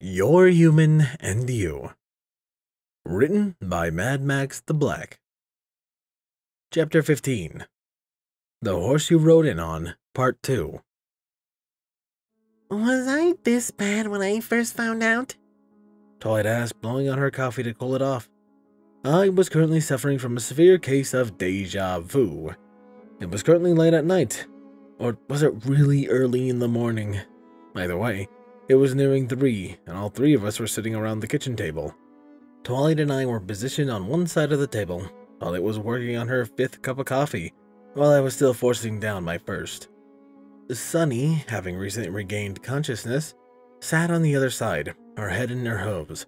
Your Human and You. Written by Mad Max the Black. Chapter 15. The Horse You Rode In On, Part 2. Was I this bad when I first found out? Twilight asked, blowing on her coffee to cool it off. I was currently suffering from a severe case of deja vu. It was currently late at night. Or was it really early in the morning? Either way, it was nearing 3, and all 3 of us were sitting around the kitchen table. Twilight and I were positioned on one side of the table. Twilight was working on her 5th cup of coffee, while I was still forcing down my first. Sunny, having recently regained consciousness, sat on the other side, her head in her hooves.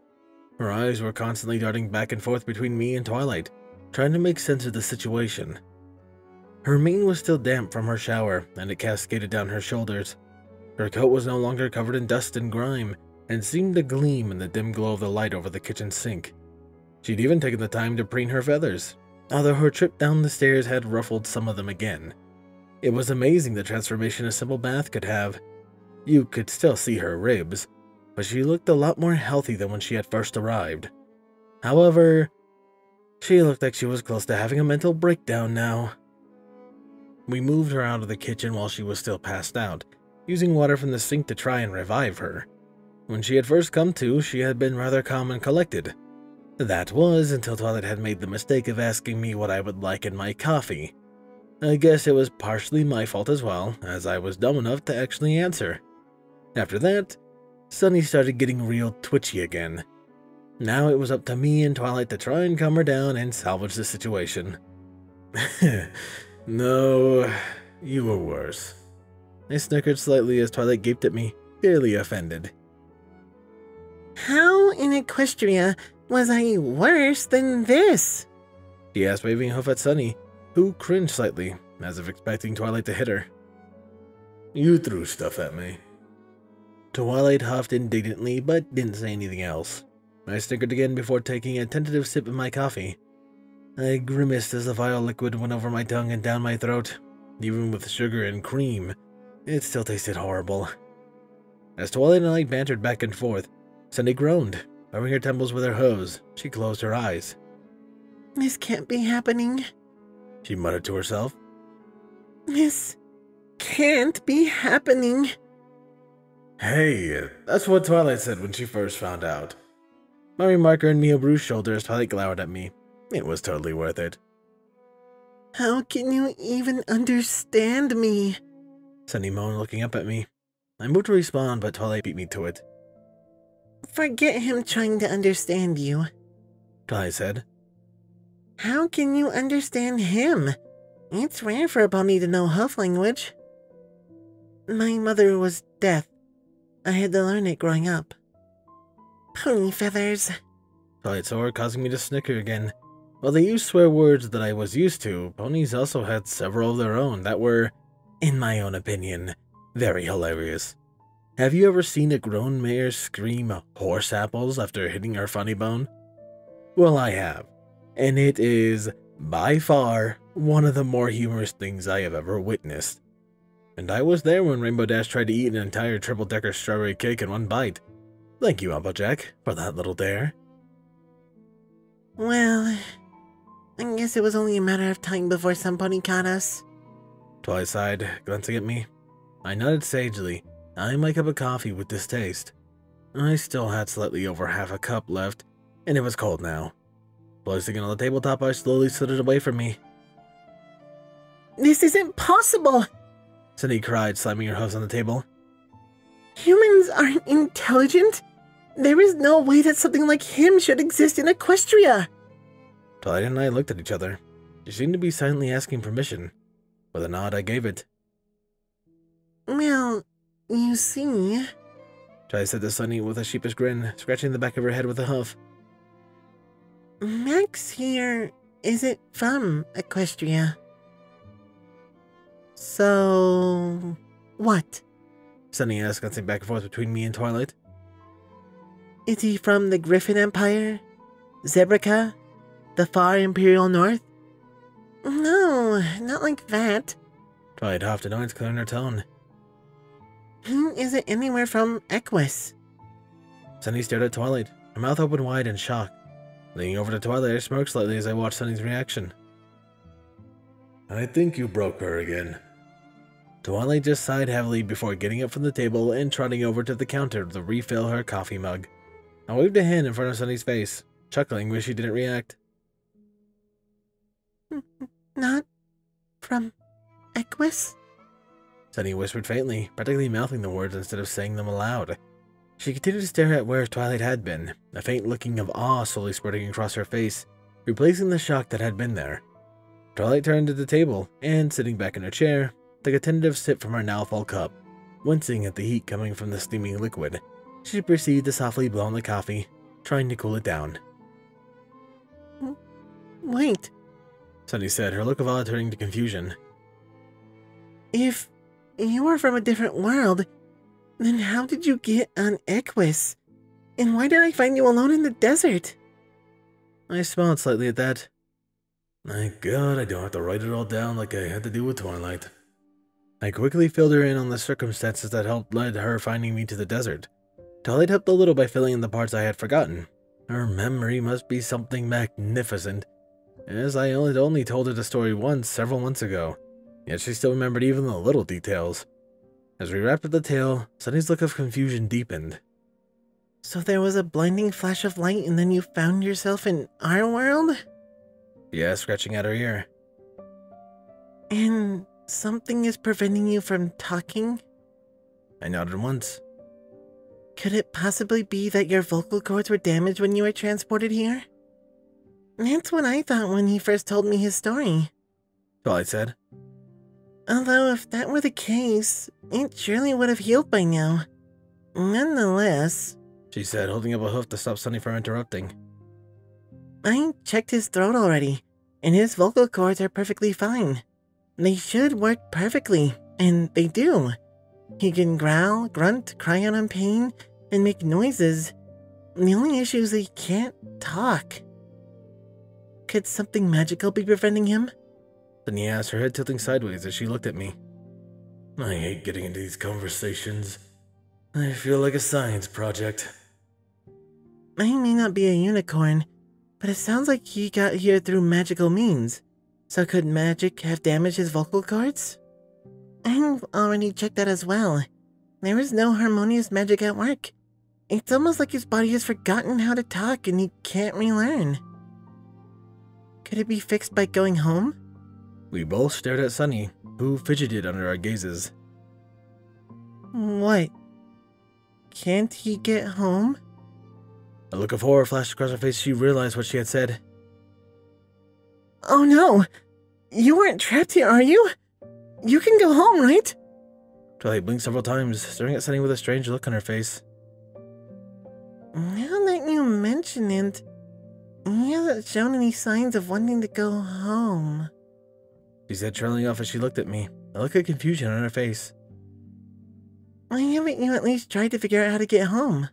Her eyes were constantly darting back and forth between me and Twilight, trying to make sense of the situation. Her mane was still damp from her shower, and it cascaded down her shoulders. Her coat was no longer covered in dust and grime, and seemed to gleam in the dim glow of the light over the kitchen sink. She'd even taken the time to preen her feathers, although her trip down the stairs had ruffled some of them again. It was amazing the transformation a simple bath could have. You could still see her ribs, but she looked a lot more healthy than when she had first arrived. However, she looked like she was close to having a mental breakdown now. We moved her out of the kitchen while she was still passed out, using water from the sink to try and revive her. When she had first come to, she had been rather calm and collected. That was until Twilight had made the mistake of asking me what I would like in my coffee. I guess it was partially my fault as well, as I was dumb enough to actually answer. After that, Sunny started getting real twitchy again. Now it was up to me and Twilight to try and calm her down and salvage the situation. No, you were worse. I snickered slightly as Twilight gaped at me, clearly offended. How in Equestria was I worse than this? She asked, waving a hoof at Sunny, who cringed slightly, as if expecting Twilight to hit her. You threw stuff at me. Twilight huffed indignantly, but didn't say anything else. I snickered again before taking a tentative sip of my coffee. I grimaced as the vile liquid went over my tongue and down my throat. Even with sugar and cream, it still tasted horrible. As Twilight and I bantered back and forth, Sunny groaned, rubbing her temples with her hose. She closed her eyes. This can't be happening. She muttered to herself. This can't be happening. Hey, that's what Twilight said when she first found out. My remark earned me a bruised shoulder as Twilight glowered at me. It was totally worth it. How can you even understand me? Sunny moaned, looking up at me. I moved to respond, but Twilight beat me to it. Forget him trying to understand you, Twilight said. How can you understand him? It's rare for a pony to know hoof language. My mother was deaf. I had to learn it growing up. Pony feathers. Twilight swore, causing me to snicker again. While they used swear words that I was used to, ponies also had several of their own that were, in my own opinion, very hilarious. Have you ever seen a grown mare scream horse apples after hitting her funny bone? Well, I have, and it is, by far, one of the more humorous things I have ever witnessed. And I was there when Rainbow Dash tried to eat an entire triple-decker strawberry cake in one bite. Thank you, Applejack, for that little dare. Well, I guess it was only a matter of time before somebody caught us. Twilight sighed, glancing at me. I nodded sagely, eyeing my cup of coffee with distaste. I still had slightly over half a cup left, and it was cold now. Placing it on the tabletop, I slowly slid it away from me. This isn't possible! Sunny cried, slamming her hooves on the table. Humans aren't intelligent? There is no way that something like him should exist in Equestria! Twilight and I looked at each other. She seemed to be silently asking permission. With a nod, I gave it. Well, you see... Twilight said to Sunny with a sheepish grin, scratching the back of her head with a hoof. Max here isn't from Equestria. So... what? Sunny asked, glancing back and forth between me and Twilight. Is he from the Griffin Empire? Zebrica? The far Imperial North? No, not like that. Twilight huffed, annoyance clearing her tone. Isn't anywhere from Equus. Sunny stared at Twilight, her mouth open wide in shock. Leaning over to Twilight, I smirked slightly as I watched Sunny's reaction. I think you broke her again. Twilight just sighed heavily before getting up from the table and trotting over to the counter to refill her coffee mug. I waved a hand in front of Sunny's face, chuckling when she didn't react. Not from Equus? Sunny whispered faintly, practically mouthing the words instead of saying them aloud. She continued to stare at where Twilight had been, a faint looking of awe slowly spreading across her face, replacing the shock that had been there. Twilight turned to the table, and sitting back in her chair, took a tentative sip from her now full cup. Wincing at the heat coming from the steaming liquid, she proceeded to softly blow on the coffee, trying to cool it down. Wait. Sunny said, her look of awe turning to confusion. If you are from a different world, then how did you get on Equus? And why did I find you alone in the desert? I smiled slightly at that. Thank God I don't have to write it all down like I had to do with Twilight. I quickly filled her in on the circumstances that helped led her finding me to the desert. Twilight helped a little by filling in the parts I had forgotten. Her memory must be something magnificent, as I only told her the story once several months ago, yet she still remembered even the little details. As we wrapped up the tale, Sunny's look of confusion deepened. So there was a blinding flash of light and then you found yourself in our world? Yeah, scratching at her ear. And something is preventing you from talking? I nodded once. Could it possibly be that your vocal cords were damaged when you were transported here? That's what I thought when he first told me his story. Twilight said. Although if that were the case, it surely would have healed by now. Nonetheless, she said, holding up a hoof to stop Sunny from interrupting. I checked his throat already, and his vocal cords are perfectly fine. They should work perfectly, and they do. He can growl, grunt, cry out in pain, and make noises. The only issue is he can't talk. Could something magical be preventing him? Sunny asked, her head tilting sideways as she looked at me. I hate getting into these conversations. I feel like a science project. I may not be a unicorn, but it sounds like he got here through magical means. So could magic have damaged his vocal cords? I've already checked that as well. There is no harmonious magic at work. It's almost like his body has forgotten how to talk and he can't relearn. Could it be fixed by going home? We both stared at Sunny, who fidgeted under our gazes. What? Can't he get home? A look of horror flashed across her face. She realized what she had said. Oh no! You weren't trapped here, are you? You can go home, right? Twilight blinked several times, staring at Sunny with a strange look on her face. Now that you mention it, he hasn't shown any signs of wanting to go home. She said, trailing off as she looked at me, a look of confusion on her face. Why haven't you at least tried to figure out how to get home?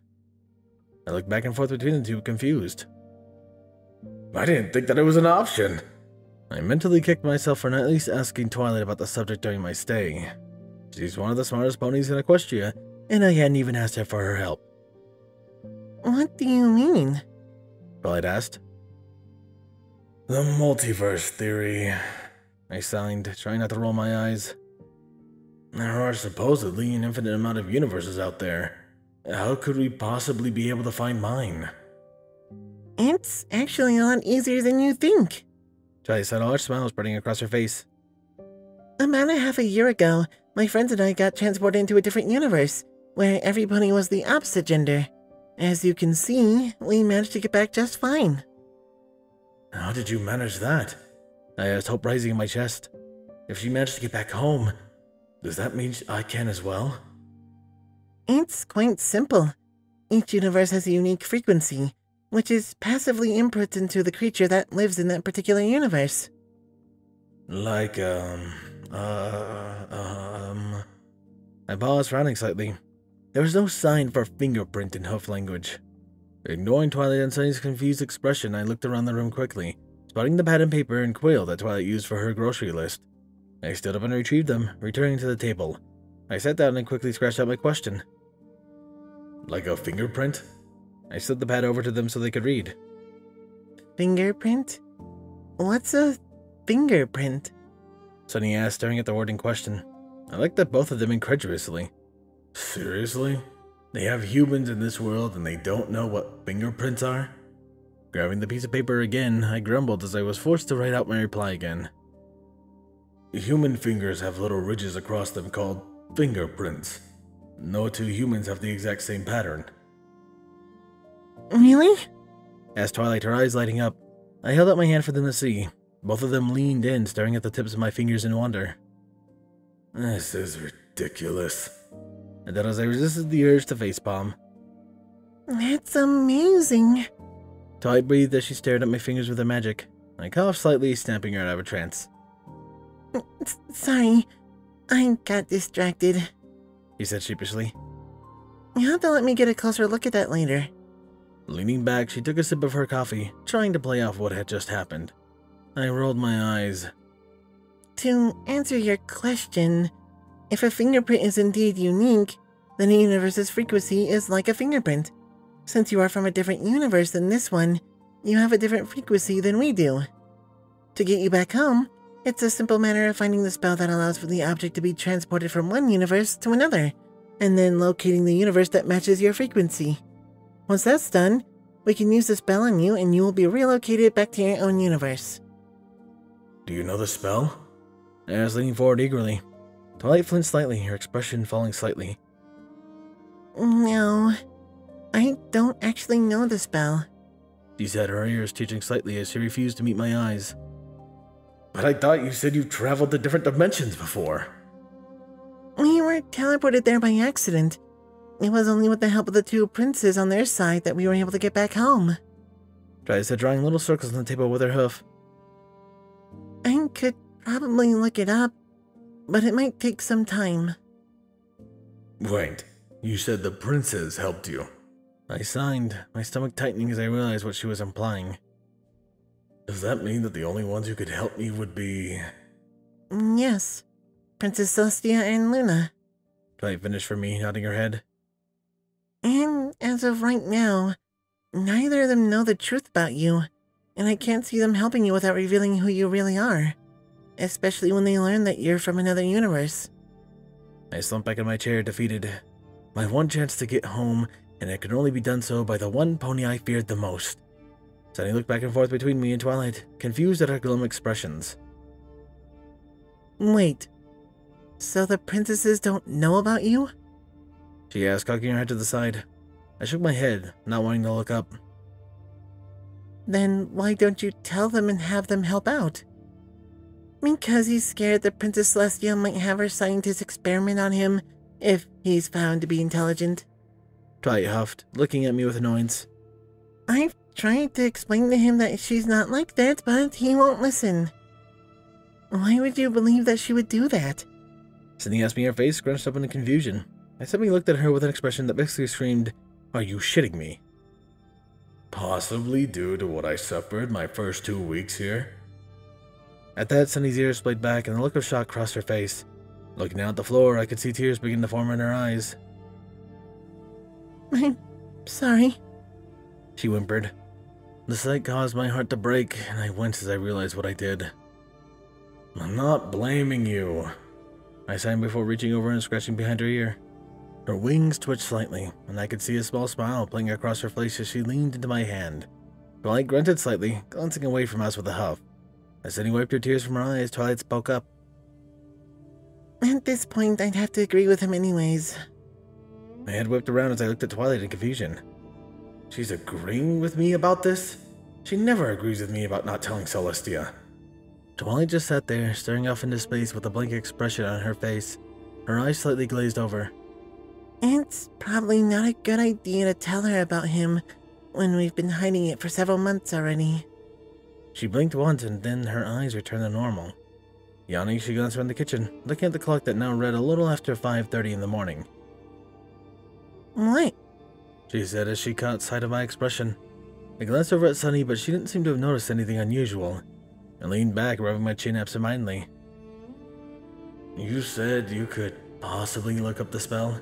I looked back and forth between the two, confused. I didn't think that it was an option. I mentally kicked myself for not at least asking Twilight about the subject during my stay. She's one of the smartest ponies in Equestria, and I hadn't even asked her for her help. What do you mean? Twilight asked. The multiverse theory. I signed, trying not to roll my eyes. There are supposedly an infinite amount of universes out there. How could we possibly be able to find mine? It's actually a lot easier than you think. Twilight said, a large smile spreading across her face. About a half a year ago, my friends and I got transported into a different universe, where every pony was the opposite gender. As you can see, we managed to get back just fine. How did you manage that? I asked, hope rising in my chest. If she managed to get back home, does that mean I can as well? It's quite simple. Each universe has a unique frequency, which is passively input into the creature that lives in that particular universe. Like, I paused, frowning slightly. There was no sign for fingerprint in hoof language. Ignoring Twilight and Sunny's confused expression, I looked around the room quickly, spotting the pad and paper and quill that Twilight used for her grocery list. I stood up and retrieved them, returning to the table. I sat down and quickly scratched out my question. Like a fingerprint? I slid the pad over to them so they could read. Fingerprint? What's a fingerprint? Sunny asked, staring at the word in question. I looked at both of them incredulously. Seriously? They have humans in this world and they don't know what fingerprints are? Grabbing the piece of paper again, I grumbled as I was forced to write out my reply again. Human fingers have little ridges across them called fingerprints. No two humans have the exact same pattern. Really? Asked Twilight, her eyes lighting up. I held out my hand for them to see. Both of them leaned in, staring at the tips of my fingers in wonder. This is ridiculous. And then as I resisted the urge to facepalm. That's amazing. Twilight breathed as she stared at my fingers with her magic. I coughed slightly, snapping her out of a trance. Sorry, I got distracted. She said sheepishly. You'll have to let me get a closer look at that later. Leaning back, she took a sip of her coffee, trying to play off what had just happened. I rolled my eyes. To answer your question, if a fingerprint is indeed unique, then the universe's frequency is like a fingerprint. Since you are from a different universe than this one, you have a different frequency than we do. To get you back home, it's a simple matter of finding the spell that allows for the object to be transported from one universe to another, and then locating the universe that matches your frequency. Once that's done, we can use the spell on you and you will be relocated back to your own universe. Do you know the spell? I was leaning forward eagerly. Twilight flinched slightly, her expression falling slightly. No, I don't actually know the spell. She said, her ears twitching slightly as she refused to meet my eyes. But I thought you said you've traveled to different dimensions before. We were teleported there by accident. It was only with the help of the two princes on their side that we were able to get back home. Twilight said, drawing little circles on the table with her hoof. I could probably look it up, but it might take some time. Wait, you said the princes helped you. I signed, my stomach tightening as I realized what she was implying. Does that mean that the only ones who could help me would be... Yes, Princess Celestia and Luna. Twilight finished for me, nodding her head. And as of right now, neither of them know the truth about you, and I can't see them helping you without revealing who you really are, especially when they learn that you're from another universe. I slumped back in my chair, defeated. My one chance to get home, and it could only be done so by the one pony I feared the most. Sunny looked back and forth between me and Twilight, confused at her glum expressions. Wait, so the princesses don't know about you? She asked, cocking her head to the side. I shook my head, not wanting to look up. Then why don't you tell them and have them help out? Because he's scared that Princess Celestia might have her scientist experiment on him if he's found to be intelligent. Twilight huffed, looking at me with annoyance. I've tried to explain to him that she's not like that, but he won't listen. Why would you believe that she would do that? Sydney asked me, her face scrunched up in confusion. I suddenly looked at her with an expression that basically screamed, "Are you shitting me?" Possibly due to what I suffered my first 2 weeks here. At that, Sunny's ears splayed back and a look of shock crossed her face. Looking down at the floor, I could see tears begin to form in her eyes. I'm sorry, she whimpered. The sight caused my heart to break, and I winced as I realized what I did. I'm not blaming you, I signed before reaching over and scratching behind her ear. Her wings twitched slightly, and I could see a small smile playing across her face as she leaned into my hand. Twilight grunted slightly, glancing away from us with a huff. As Sunny wiped her tears from her eyes, Twilight spoke up. At this point, I'd have to agree with him anyways. My head whipped around as I looked at Twilight in confusion. She's agreeing with me about this? She never agrees with me about not telling Celestia. Twilight just sat there, staring off into space with a blank expression on her face, her eyes slightly glazed over. It's probably not a good idea to tell her about him when we've been hiding it for several months already. She blinked once and then her eyes returned to normal. Yawning, she glanced around the kitchen, looking at the clock that now read a little after 5:30 in the morning. What? She said as she caught sight of my expression. I glanced over at Sunny, but she didn't seem to have noticed anything unusual. I leaned back, rubbing my chin absentmindedly. You said you could possibly look up the spell?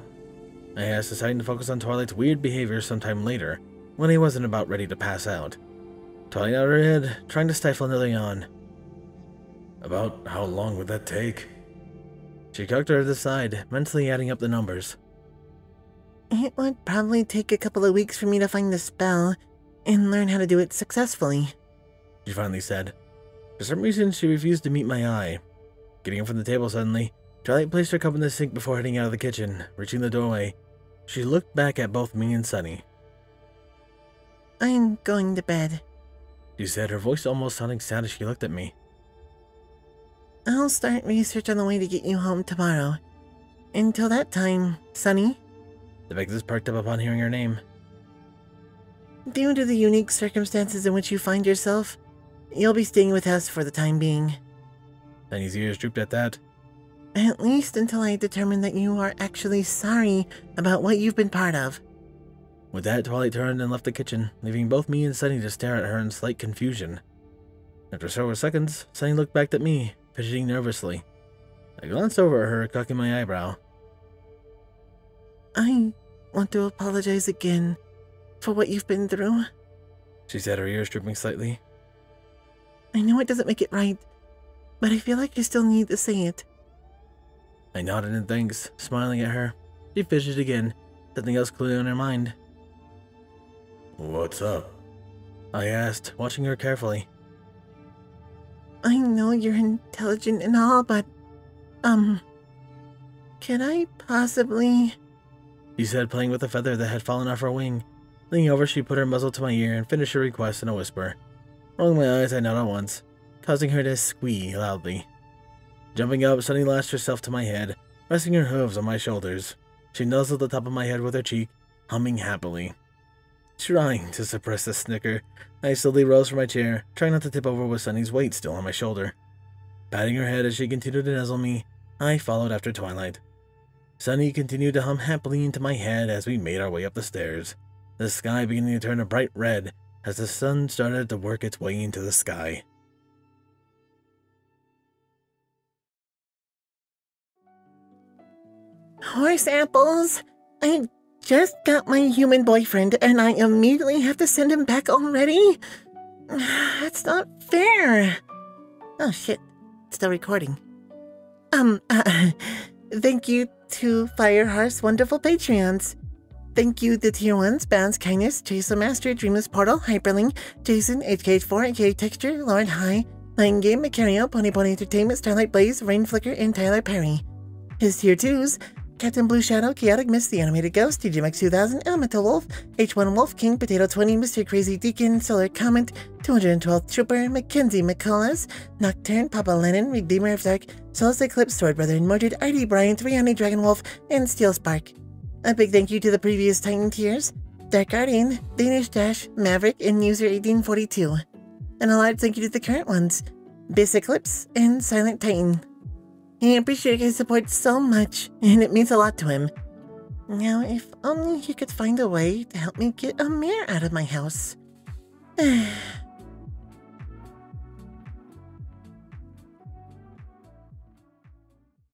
I asked, deciding to focus on Twilight's weird behavior sometime later, when he wasn't about ready to pass out. Twirling out her head, trying to stifle another yawn. About how long would that take? She cocked her to the side, mentally adding up the numbers. It would probably take a couple of weeks for me to find the spell and learn how to do it successfully, She finally said. For some reason, she refused to meet my eye. Getting up from the table suddenly, Starlight placed her cup in the sink before heading out of the kitchen. Reaching the doorway, she looked back at both me and Sunny. I'm going to bed, She said, her voice almost sounding sad as she looked at me. I'll start research on the way to get you home tomorrow. Until that time, Sunny. The Vexus perked up upon hearing her name. Due to the unique circumstances in which you find yourself, you'll be staying with us for the time being. Sunny's ears drooped at that. At least until I determine that you are actually sorry about what you've been part of. With that, Twilight turned and left the kitchen, leaving both me and Sunny to stare at her in slight confusion. After several seconds, Sunny looked back at me, fidgeting nervously. I glanced over at her, cocking my eyebrow. I want to apologize again for what you've been through. She said, her ears drooping slightly. I know it doesn't make it right, but I feel like I still need to say it. I nodded in thanks, smiling at her. She fidgeted again, something else clearly on her mind. What's up? I asked, watching her carefully. I know you're intelligent and all, but, can I possibly... She said, playing with a feather that had fallen off her wing. Leaning over, she put her muzzle to my ear and finished her request in a whisper. Rolling my eyes, I nodded once, causing her to squee loudly. Jumping up, Sunny lashed herself to my head, resting her hooves on my shoulders. She nuzzled the top of my head with her cheek, humming happily. Trying to suppress a snicker, I slowly rose from my chair, trying not to tip over with Sunny's weight still on my shoulder. Patting her head as she continued to nuzzle me, I followed after Twilight. Sunny continued to hum happily into my head as we made our way up the stairs, the sky beginning to turn a bright red as the sun started to work its way into the sky. Horse apples! I just got my human boyfriend and I immediately have to send him back already? That's not fair. Oh shit, it's still recording. Thank you to Fireheart's wonderful Patreons. Thank you to Tier 1s, Bounce, Kindness, Chase Lemaster, Dreamless Portal, Hyperlink, Jason, HK4, aka Texture, Lord HiE, Lion Game, Macario, Pony Pony Entertainment, Starlight Blaze, Rain Flicker, and Tyler Perry. His Tier 2s, Captain Blueshadow, Chaotic Mist, The Animated Ghost, DJMX 2000, Elemental Wolf, H1 Wolf, King, Potato 20, Mr. Crazy Deacon, Solar Comment, 212th Trooper, Mackenzie McCullough, Nocturne, Papa Lennon, Redeemer of Dark, Solus Eclipse, Sword Brother, and Mordred, RD Bryant, Rihanna Dragonwolf, and Steel Spark. A big thank you to the previous Titan tiers, Dark Guardian, Danish Dash, Maverick, and User 1842. And a large thank you to the current ones, Biss Eclipse, and Silent Titan. I appreciate his support so much, and it means a lot to him. Now, if only he could find a way to help me get a mirror out of my house.